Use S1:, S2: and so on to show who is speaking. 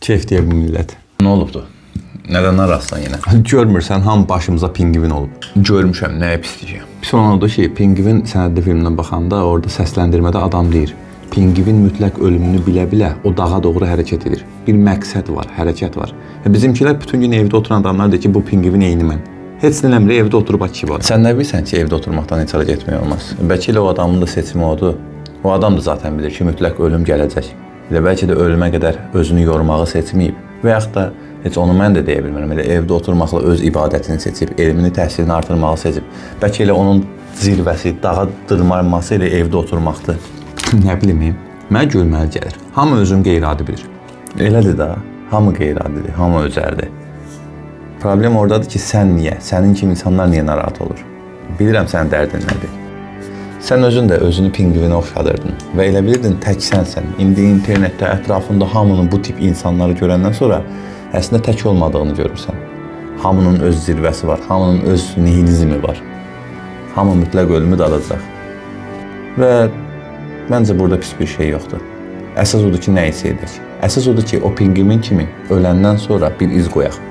S1: Keyf deyə bu millət.
S2: Nə olubdu? Nədən rastlan yenə?
S1: Görmürsən, hamı başımıza pingvin olub.
S2: Görmüşəm, nəyə pisləyəcəm.
S1: Pis olan odur ki, pingvin sənədli filmindən baxanda orada səsləndirmədə adam deyir. Pingvin mütləq ölümünü bilə-bilə o dağa doğru hərəkət edir. Bir məqsəd var, hərəkət var. Bizimkilər bütün gün evdə oturan adamlar deyir ki, bu pingvin eyni mən. Heç nə eləmir, evdə oturub açıb var.
S2: Sən nə bilirsən ki, evdə oturmaqdan heç hara getmək olmaz. Bəlkə elə o adamın da seçimi odur. O adam da zaten bilir ki, mütləq ölüm gələcək. Elə bəlkə də ölümə qədər özünü yormağı seçməyib. Və yaxud da heç onu mən də deyə bilmirəm. Elə evdə oturmaqla öz ibadətini seçib, elmini, təhsilini artırmağı seçib. Bəlkə elə onun zirvəsi, dağa dırmanması elə evdə oturmaqdır.
S1: Nə bilim, mənə gülməli gəlir. Hamı özünü qeyri-adi bilir.
S2: Elədir da, hamı qeyri-adidir, hamı özərdir. Problem oradadır ki, sən niyə, sənin kimi insanlar niyə narahat olur? Bilirəm sənin dərdin nədir. Sən özün də özünü pingvinə oxşadırdın və elə bilirdin tək sənsən. İndi internetdə ətrafında hamının bu tip insanları görəndən sonra əslində tək olmadığını görürsən. Hamının öz zirvəsi var, hamının öz nihilizmi var. Hamı mütləq ölümü dadacaq. Və məncə burada pis bir şey yoxdur. Əsas odur ki, nə isə edək. Əsas odur ki, o pingvin kimi öləndən sonra bir iz qoyaq.